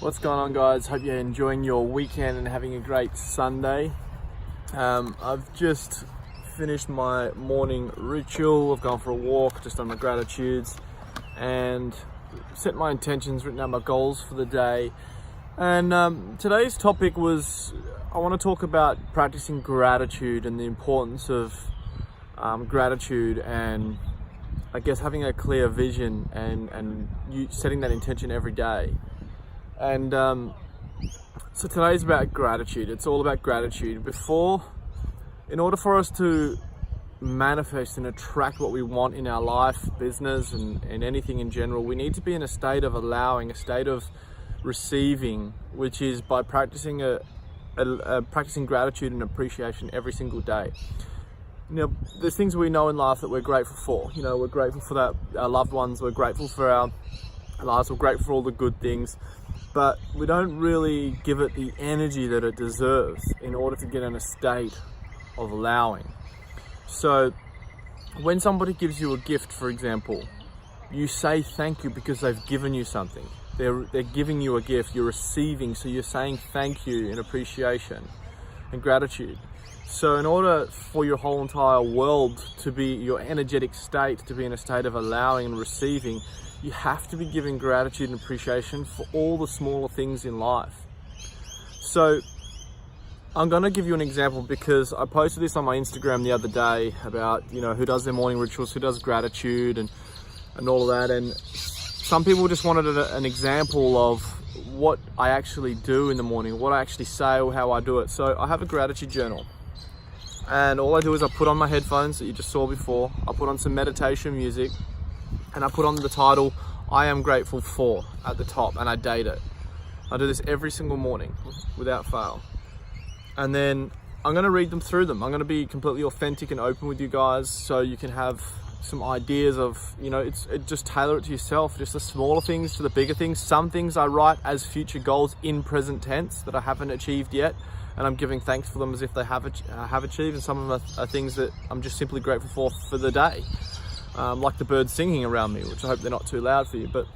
What's going on, guys? Hope you're enjoying your weekend and having a great Sunday. I've just finished my morning ritual. I've gone for a walk, just done my gratitudes and set my intentions, written out my goals for the day. And today's topic was, I want to talk about practicing gratitude and the importance of gratitude, and I guess having a clear vision and you setting that intention every day. And so today's about gratitude. It's all about gratitude. In order for us to manifest and attract what we want in our life, business, and anything in general, we need to be in a state of allowing, a state of receiving, which is by practicing practicing gratitude and appreciation every single day. There's things we know in life that we're grateful for. We're grateful for our loved ones. We're grateful for our lives. We're grateful for all the good things. But we don't really give it the energy that it deserves in order to get in a state of allowing. So when somebody gives you a gift, for example, you say thank you because they've given you something. They're giving you a gift, you're receiving, so you're saying thank you in appreciation and gratitude. So in order for your whole entire world to be, your energetic state to be in a state of allowing and receiving, you have to be giving gratitude and appreciation for all the smaller things in life. So I'm going to give you an example because I posted this on my Instagram the other day about, who does their morning rituals, who does gratitude and all of that. And some people just wanted an example of what I actually do in the morning, what I actually say or how I do it. So I have a gratitude journal. And all I do is I put on my headphones that you just saw before. I put on some meditation music. And I put on the title, I am grateful for, at the top, and I date it. I do this every single morning without fail. And then I'm going to read them through them. I'm going to be completely authentic and open with you guys so you can have some ideas of, just tailor it to yourself, just the smaller things to the bigger things. Some things I write as future goals in present tense that I haven't achieved yet, and I'm giving thanks for them as if they have achieved, and some of them are things that I'm just simply grateful for the day. Like the birds singing around me, which I hope they're not too loud for you. But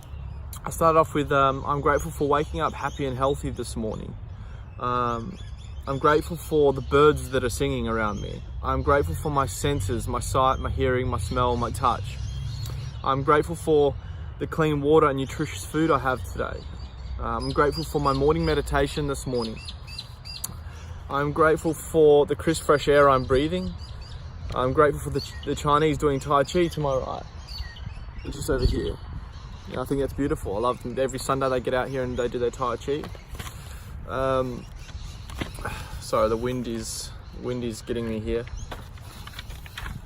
I started off with, I'm grateful for waking up happy and healthy this morning. I'm grateful for the birds that are singing around me. I'm grateful for my senses, my sight, my hearing, my smell, my touch. I'm grateful for the clean water and nutritious food I have today. I'm grateful for my morning meditation this morning. I'm grateful for the crisp, fresh air I'm breathing. I'm grateful for the Chinese doing Tai Chi to my right, which is over here. I think that's beautiful. I love them. Every Sunday they get out here and they do their Tai Chi. Sorry, the wind is getting me here.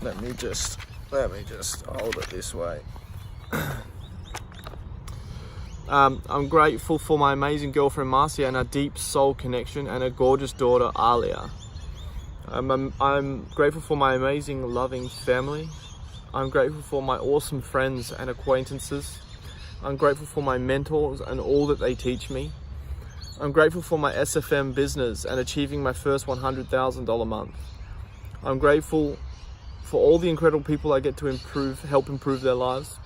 Let me just hold it this way. I'm grateful for my amazing girlfriend Marcia and our deep soul connection, and her gorgeous daughter Alia. I'm grateful for my amazing, loving family. I'm grateful for my awesome friends and acquaintances. I'm grateful for my mentors and all that they teach me. I'm grateful for my SFM business and achieving my first $100,000 month. I'm grateful for all the incredible people I get to help improve their lives.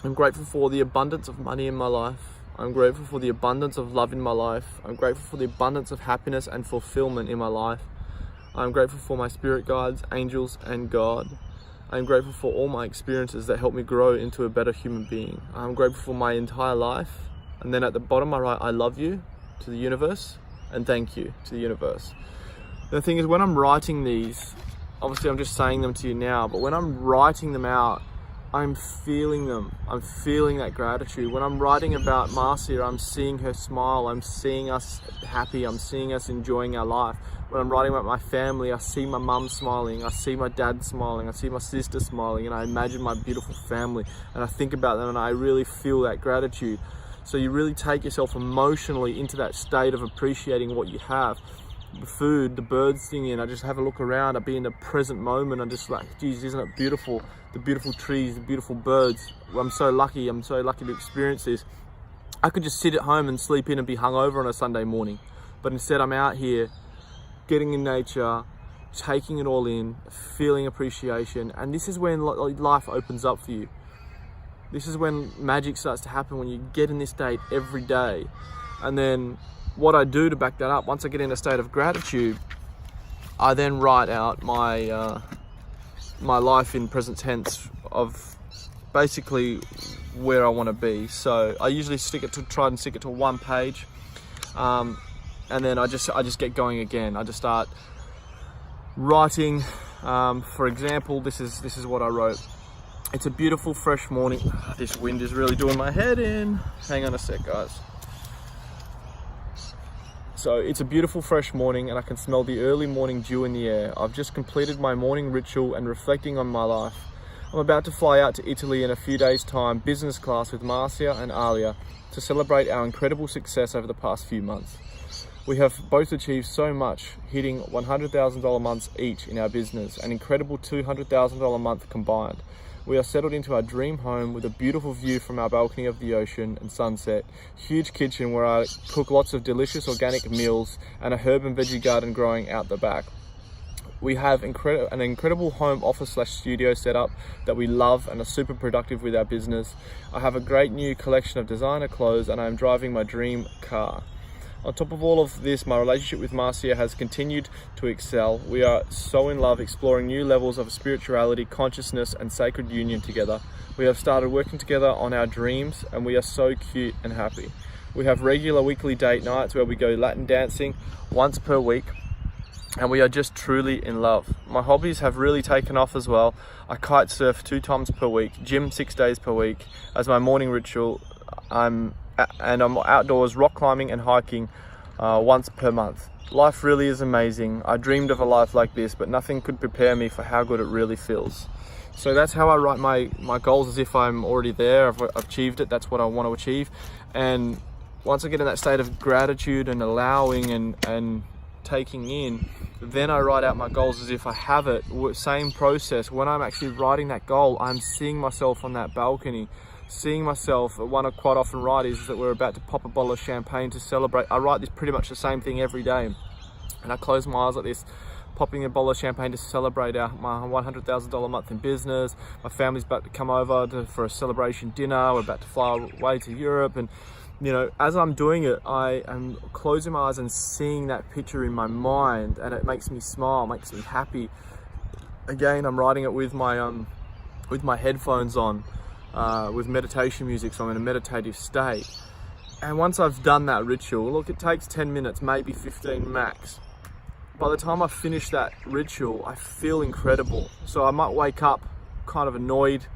I'm grateful for the abundance of money in my life. I'm grateful for the abundance of love in my life. I'm grateful for the abundance of happiness and fulfillment in my life. I'm grateful for my spirit guides, angels, and God. I'm grateful for all my experiences that help me grow into a better human being. I'm grateful for my entire life. And then at the bottom I write, I love you to the universe, and thank you to the universe. The thing is, when I'm writing these, obviously I'm just saying them to you now, but when I'm writing them out, I'm feeling them. I'm feeling that gratitude. When I'm writing about Marcia, I'm seeing her smile. I'm seeing us happy. I'm seeing us enjoying our life. When I'm writing about my family, I see my mum smiling. I see my dad smiling. I see my sister smiling. And I imagine my beautiful family. And I think about them and I really feel that gratitude. So you really take yourself emotionally into that state of appreciating what you have. The food, the birds singing, I just have a look around, I be in the present moment, I'm just like, geez, isn't it beautiful? The beautiful trees, the beautiful birds. I'm so lucky to experience this. I could just sit at home and sleep in and be hungover on a Sunday morning. But instead I'm out here, getting in nature, taking it all in, feeling appreciation. And this is when life opens up for you. This is when magic starts to happen, when you get in this state every day. And then what I do to back that up, once I get in a state of gratitude, I then write out my my life in present tense of basically where I want to be. So I usually try and stick it to one page, and then I just get going again. I just start writing. For example, this is what I wrote. It's a beautiful fresh morning. This wind is really doing my head in. Hang on a sec, guys. So it's a beautiful fresh morning and I can smell the early morning dew in the air. I've just completed my morning ritual and reflecting on my life. I'm about to fly out to Italy in a few days' time, business class with Marcia and Alia, to celebrate our incredible success over the past few months. We have both achieved so much, hitting $100,000 months each in our business, an incredible $200,000 a month combined. We are settled into our dream home with a beautiful view from our balcony of the ocean and sunset, huge kitchen where I cook lots of delicious organic meals, and a herb and veggie garden growing out the back. We have an incredible home office / studio setup that we love and are super productive with our business. I have a great new collection of designer clothes and I am driving my dream car. On top of all of this, my relationship with Marcia has continued to excel. We are so in love, exploring new levels of spirituality, consciousness, and sacred union together. We have started working together on our dreams, and we are so cute and happy. We have regular weekly date nights where we go Latin dancing once per week, and we are just truly in love. My hobbies have really taken off as well. I kite surf 2 times per week, gym 6 days per week. As my morning ritual, I'm outdoors rock climbing and hiking once per month. Life really is amazing. I dreamed of a life like this, but nothing could prepare me for how good it really feels. So that's how I write my goals, as if I'm already there, I've achieved it, that's what I want to achieve. And once I get in that state of gratitude and allowing and taking in, then I write out my goals as if I have it. Same process. When I'm actually writing that goal, I'm seeing myself on that balcony, seeing myself. One I quite often write is that we're about to pop a bottle of champagne to celebrate. I write this pretty much the same thing every day, and I close my eyes like this, popping a bottle of champagne to celebrate my $100,000 a month in business. My family's about to come over for a celebration dinner. We're about to fly away to Europe, and you know, as I'm doing it, I am closing my eyes and seeing that picture in my mind, and it makes me smile, makes me happy. Again, I'm writing it with my headphones on, with meditation music, so I'm in a meditative state. And once I've done that ritual, look, it takes 10 minutes, maybe 15 max. By the time I finish that ritual, I feel incredible. So I might wake up kind of annoyed,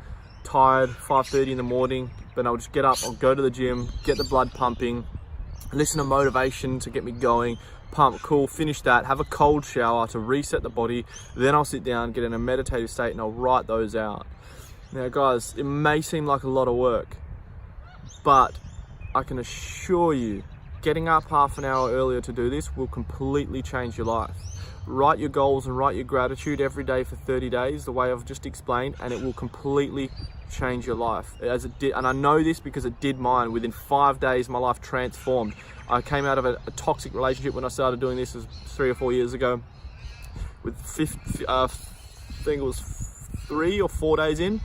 tired, 5:30 in the morning, but I'll just get up, I'll go to the gym, get the blood pumping, listen to motivation to get me going, pump, cool, finish that, have a cold shower to reset the body, then I'll sit down, get in a meditative state, and I'll write those out. Now guys, it may seem like a lot of work, but I can assure you, getting up half an hour earlier to do this will completely change your life. Write your goals and write your gratitude every day for 30 days, the way I've just explained, and it will completely change your life. As it did, and I know this because it did mine. Within 5 days, my life transformed. I came out of a toxic relationship when I started doing this, 3 or 4 years ago. With I think it was 3 or 4 days in,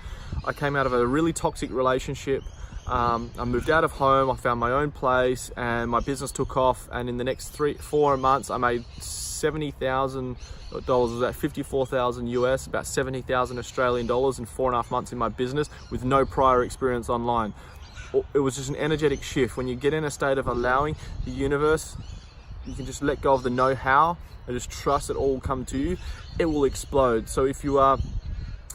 I came out of a really toxic relationship. I moved out of home, I found my own place, and my business took off. And in the next 3-4 months, I made $70,000, was that 54,000 US, about 70,000 Australian dollars in 4.5 months in my business with no prior experience online. It was just an energetic shift. When you get in a state of allowing the universe, you can just let go of the know-how and just trust it all will come to you. It will explode. So if you are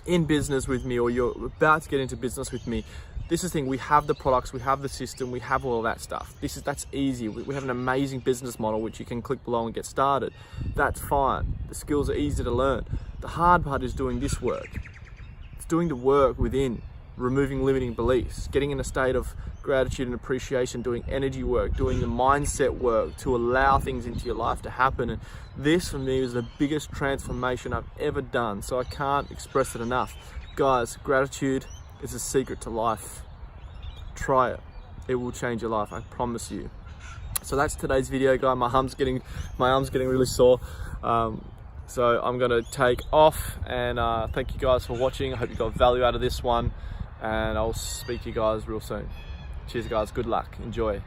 in business with me, or you're about to get into business with me, this is the thing, we have the products, we have the system, we have all of that stuff. That's easy. We have an amazing business model which you can click below and get started. That's fine. The skills are easy to learn. The hard part is doing this work. It's doing the work within, removing limiting beliefs, getting in a state of gratitude and appreciation, doing energy work, doing the mindset work to allow things into your life to happen. And this for me is the biggest transformation I've ever done. So I can't express it enough. Guys, gratitude is a secret to life. Try it. It will change your life, I promise you. So that's today's video, guys. My arm's getting really sore. So I'm gonna take off, and thank you guys for watching. I hope you got value out of this one, and I'll speak to you guys real soon. Cheers guys, good luck, enjoy.